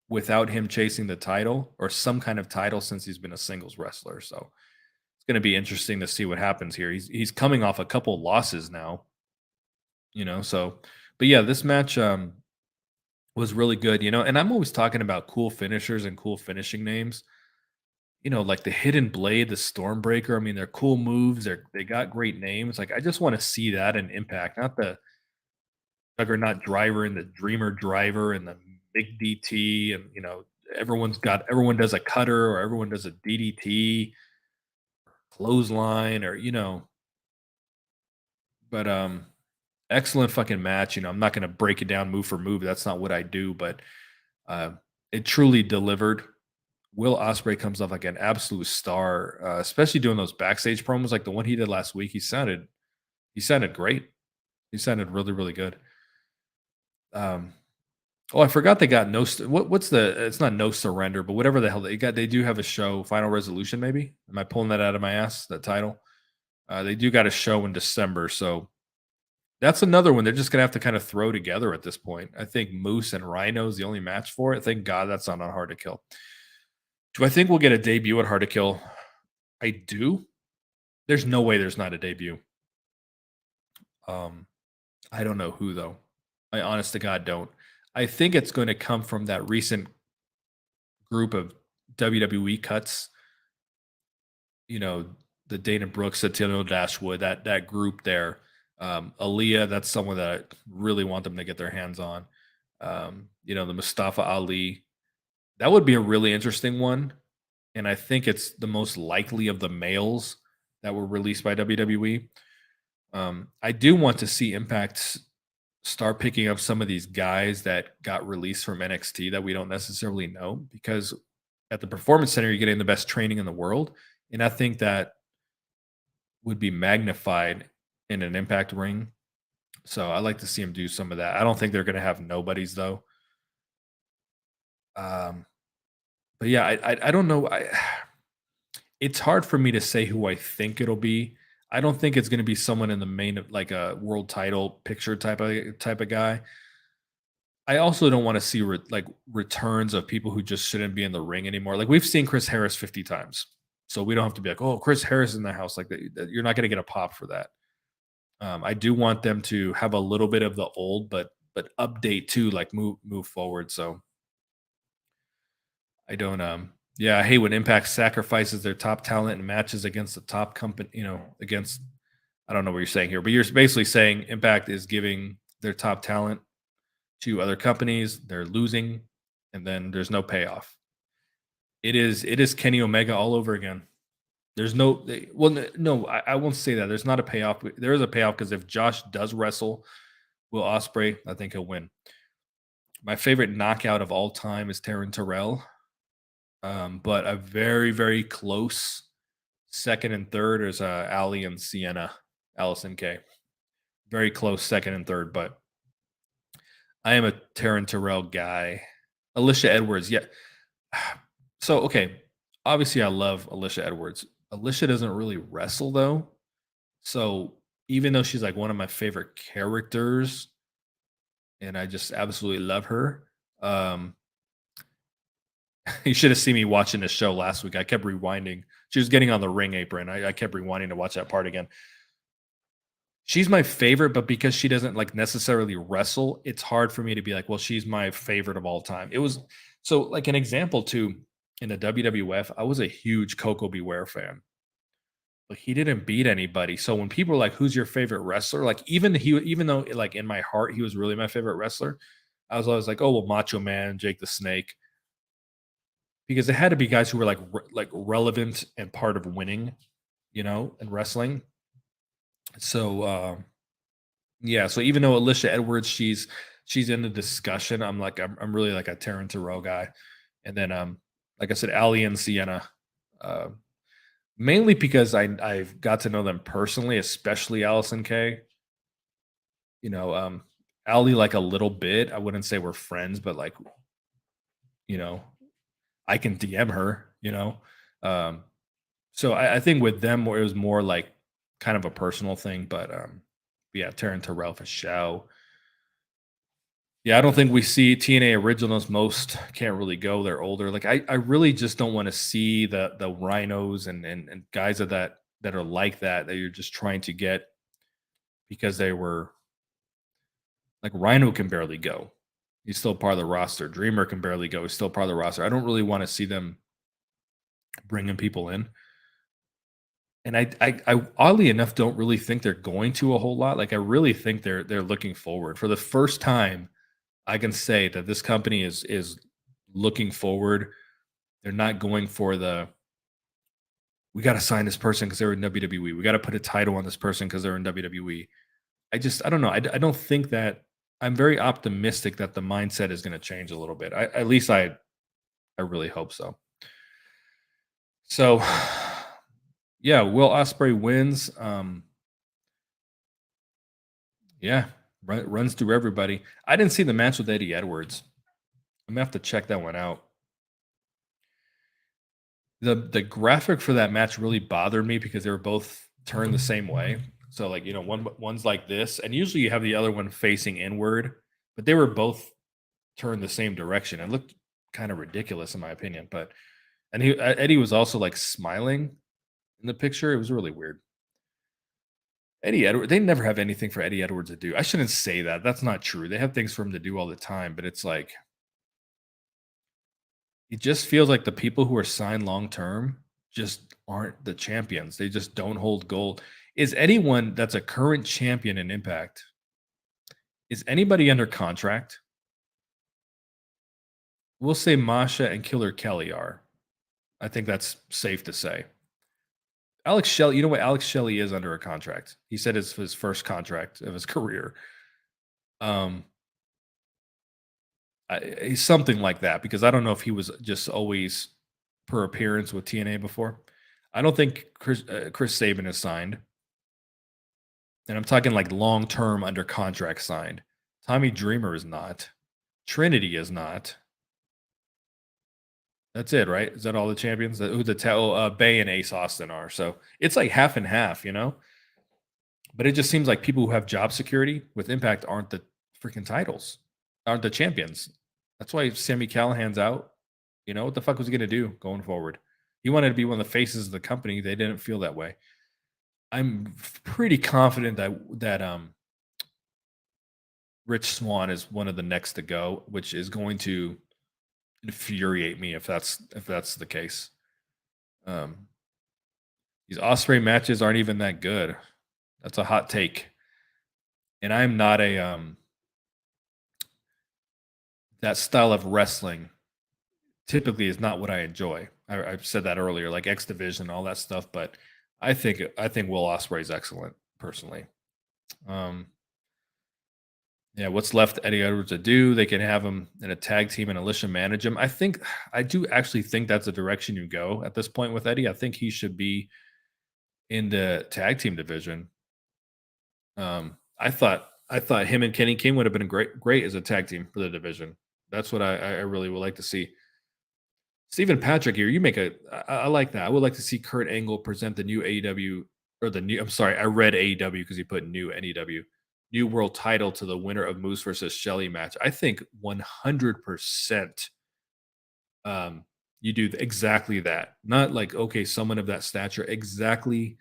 without him chasing the title or some kind of title since he's been a singles wrestler. So it's going to be interesting to see what happens here. He's coming off a couple losses now, so, but yeah, this match was really good, and I'm always talking about cool finishers and cool finishing names. Like the Hidden Blade, the Stormbreaker. They're cool moves. They got great names. Like I just want to see that in Impact, not the Juggernaut Driver and the Dreamer Driver and the Big DT, and everyone does a cutter or everyone does a DDT, clothesline, or but Excellent fucking match. I'm not going to break it down move for move. That's not what I do, but uh, it truly delivered. Will Osprey comes off like an absolute star, especially doing those backstage promos like the one he did last week. He sounded great. He sounded really, really good. Um, oh, I forgot they got what's the it's not no surrender, but whatever the hell they got. They do have a show, Final Resolution. Maybe am I pulling that out of my ass? That title. They do got a show in December, so that's another one they're just gonna have to kind of throw together at this point. I think Moose and Rhino is the only match for it. Thank God that's not on Hard to Kill. Do I think we'll get a debut at Hard to Kill? I do. There's no way there's not a debut. Um, I don't know who though. I honest to God don't. I think it's going to come from that recent group of WWE cuts. You know, the Dana Brooks, Satino Dashwood, that group there. Aaliyah, that's someone that I really want them to get their hands on. The Mustafa Ali. That would be a really interesting one. And I think it's the most likely of the males that were released by WWE. I do want to see Impact start picking up some of these guys that got released from NXT that we don't necessarily know because at the Performance Center, you're getting the best training in the world. And I think that would be magnified in an Impact ring. So I like to see him do some of that. I don't think they're going to have nobodies though. Um, but yeah, I don't know. It's hard for me to say who I think it'll be. I don't think it's going to be someone in the main of like a world title picture type of guy. I also don't want to see returns of people who just shouldn't be in the ring anymore. Like we've seen Chris Harris 50 times. So we don't have to be like, "Oh, Chris Harris in the house." Like that, you're not going to get a pop for that. I do want them to have a little bit of the old, but update too, like move forward. So I don't yeah, I hate when Impact sacrifices their top talent in matches against the top company, against I don't know what you're saying here, but you're basically saying Impact is giving their top talent to other companies, they're losing, and then there's no payoff. It is Kenny Omega all over again. There's no well, no, I won't say that. There's not a payoff. There is a payoff because if Josh does wrestle Will Osprey, I think he'll win. My favorite knockout of all time is Taryn Terrell, but a very very close second and third is Ali and Sienna, Allison K. Very close second and third, but I am a Taryn Terrell guy. Alicia Edwards, yeah. So okay, obviously I love Alicia Edwards. Alicia doesn't really wrestle though, so even though she's like one of my favorite characters, and I just absolutely love her. Um, you should have seen me watching the show last week. I kept rewinding. She was getting on the ring apron. I kept rewinding to watch that part again. She's my favorite, but because she doesn't like necessarily wrestle, it's hard for me to be like, well, she's my favorite of all time. It was so like an example too in the WWF. I was a huge Coco Beware fan, but he didn't beat anybody. So when people are like, "Who's your favorite wrestler?" Like even though like in my heart he was really my favorite wrestler, I was always like, "Oh well, Macho Man, Jake the Snake," because it had to be guys who were like relevant and part of winning, in wrestling. So yeah, so even though Alicia Edwards, she's in the discussion, I'm really like a Taryn Terrell guy, and then like I said, Ali and Sienna, uh, mainly because I've got to know them personally, especially Allison K. You know, Ali like a little bit. I wouldn't say we're friends, but like you know, I can DM her. Um, so I think with them, it was more like kind of a personal thing, but yeah, Taryn Terrell for show. Yeah, I don't think we see TNA originals. Most can't really go. They're older. Like I really just don't want to see the rhinos and guys that are like that you're just trying to get because they were like Rhino can barely go. He's still part of the roster. Dreamer can barely go. He's still part of the roster. I don't really want to see them bringing people in. And I oddly enough don't really think they're going to a whole lot. Like I really think they're looking forward for the first time. I can say that this company is looking forward. They're not going for the we got to sign this person because they're in WWE. We got to put a title on this person because they're in WWE. I don't know. I don't think that I'm very optimistic that the mindset is going to change a little bit. At least I really hope so. So, yeah, Will Osprey wins. Yeah, runs through everybody. I didn't see the match with Eddie Edwards. I'm gonna have to check that one out. The graphic for that match really bothered me because they were both turned the same way. So like, one's like this, and usually you have the other one facing inward, but they were both turned the same direction. It looked kind of ridiculous in my opinion, but and Eddie was also like smiling in the picture. It was really weird. Eddie Edwards, they never have anything for Eddie Edwards to do. I shouldn't say that. That's not true. They have things for him to do all the time, but it's like it just feels like the people who are signed long term just aren't the champions. They just don't hold gold. Is anyone that's a current champion in Impact? Is anybody under contract? We'll say Masha and Killer Kelly are. I think that's safe to say. Alex Shelley, you know what? Alex Shelley is under a contract. He said it's his first contract of his career. Um, he's something like that because I don't know if he was just always per appearance with TNA before. I don't think Chris Sabin is signed, and I'm talking like long term under contract signed. Tommy Dreamer is not. Trinity is not. That's it, right? Is that all the champions? Who Bay and Ace Austin are? So it's like half and half, But it just seems like people who have job security with Impact aren't the freaking titles, aren't the champions. That's why Sammy Callahan's out. What the fuck was he going to do going forward? He wanted to be one of the faces of the company. They didn't feel that way. I'm pretty confident that Rich Swann is one of the next to go, which is going to infuriate me if that's the case. These Osprey matches aren't even that good. That's a hot take. And I'm not that style of wrestling typically is not what I enjoy. I've said that earlier, like X Division, all that stuff. But I think Will Ospreay is excellent, personally. Yeah, what's left Eddie Edwards to do? They can have him in a tag team and Alicia manage him. I do actually think that's the direction you go at this point with Eddie. I think he should be in the tag team division. I thought him and Kenny King would have been great as a tag team for the division. That's what I really would like to see. Stephen Patrick here, I like that. I would like to see Kurt Angle present the new AEW or the new. I'm sorry, I read AEW because he put new NEW, new world title to the winner of Moose versus Shelley match. I think 100%. You do exactly that. Not like okay, someone of that stature. Exactly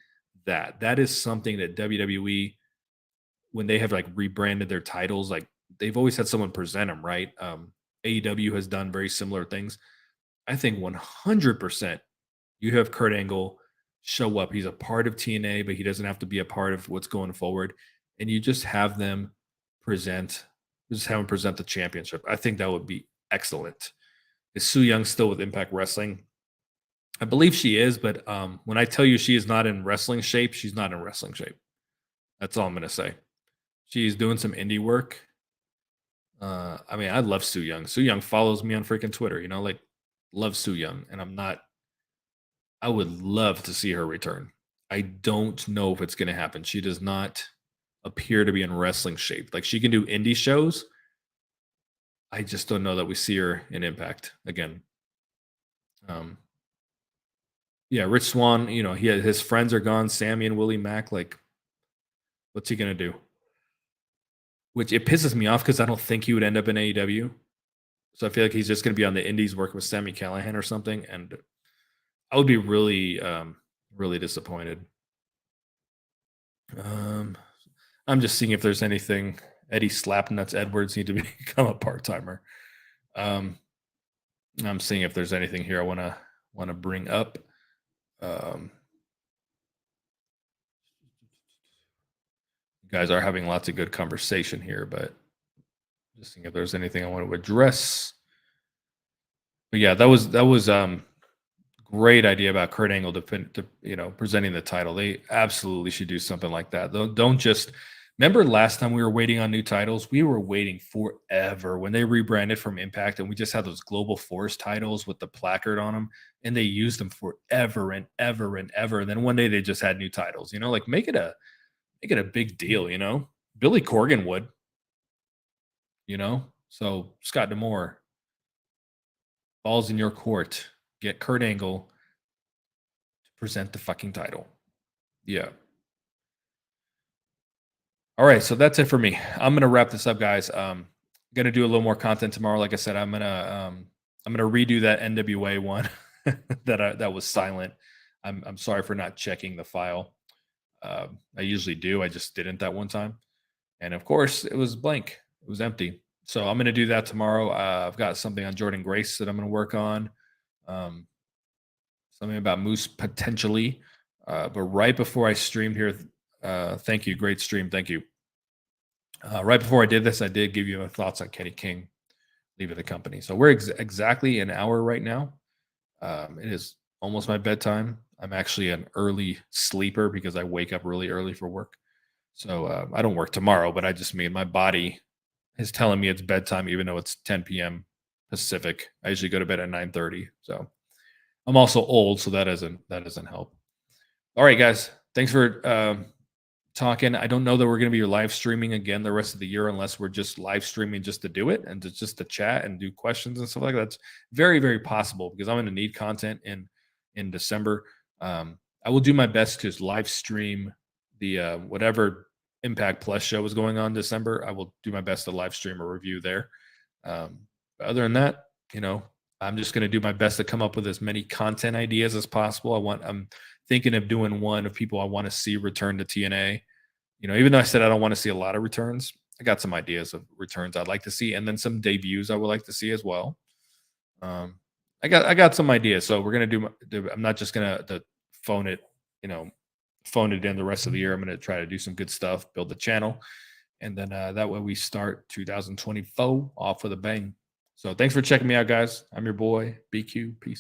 that. That is something that WWE, when they have like rebranded their titles, like they've always had someone present them, right? AEW has done very similar things. I think 100% you have Kurt Angle show up. He's a part of TNA, but he doesn't have to be a part of what's going forward. And you just have them present the championship. I think that would be excellent. Is Su Young still with Impact Wrestling? I believe she is, but when I tell you she is not in wrestling shape, she's not in wrestling shape. That's all I'm going to say. She's doing some indie work. I love Su Young. Su Young follows me on freaking Twitter, love Su Young. And I would love to see her return. I don't know if it's going to happen. She does not appear to be in wrestling shape. Like she can do indie shows. I just don't know that we see her in Impact again. Yeah, Rich Swann, his friends are gone, Sammy and Willie Mack. Like, what's he going to do? Which it pisses me off because I don't think he would end up in AEW. So I feel like he's just going to be on the indies working with Sammy Callahan or something. And I would be really, really disappointed. I'm just seeing if there's anything. Eddie Slapnuts Edwards need to become a part-timer. I'm seeing if there's anything here I want to bring up. You guys are having lots of good conversation here, but just seeing if there's anything I want to address. But yeah, that was great idea about Kurt Angle presenting the title. They absolutely should do something like that. Don't just Remember last time we were waiting on new titles? We were waiting forever when they rebranded from Impact, and we just had those Global Force titles with the placard on them, and they used them forever and ever and ever. And then one day they just had new titles. Like make it a big deal. Billy Corgan would. So Scott Demore, balls in your court. Get Kurt Angle to present the fucking title. Yeah. All right, so that's it for me. I'm gonna wrap this up, guys. Gonna do a little more content tomorrow. Like I said, I'm gonna redo that NWA one that was silent. I'm sorry for not checking the file. I usually do. I just didn't that one time, and of course, it was blank. It was empty. So I'm gonna do that tomorrow. I've got something on Jordan Grace that I'm gonna work on. Um, Something about Moose potentially. But right before I streamed here, thank you, great stream, thank you. Right before I did this, I did give you my thoughts on Kenny King leaving the company. So we're exactly an hour right now. It is almost my bedtime. I'm actually an early sleeper because I wake up really early for work. So I don't work tomorrow, but I just mean my body is telling me it's bedtime, even though it's 10 p.m. Pacific. I usually go to bed at 9:30. So I'm also old, so that doesn't help. All right, guys. Thanks for talking. I don't know that we're going to be live streaming again the rest of the year unless we're just live streaming just to do it and just to chat and do questions and stuff like that. That's very, very possible because I'm going to need content in December. I will do my best to live stream the whatever Impact Plus show is going on December. I will do my best to live stream a review there. But other than that, I'm just going to do my best to come up with as many content ideas as possible. I'm thinking of doing one of people I want to see return to TNA. Even though I said I don't want to see a lot of returns, I got some ideas of returns I'd like to see, and then some debuts I would like to see as well. I got some ideas, so we're gonna do. I'm not just gonna phone it, phone it in the rest of the year. I'm gonna try to do some good stuff, build the channel, and then that way we start 2024 off with a bang. So thanks for checking me out, guys. I'm your boy BQ. Peace.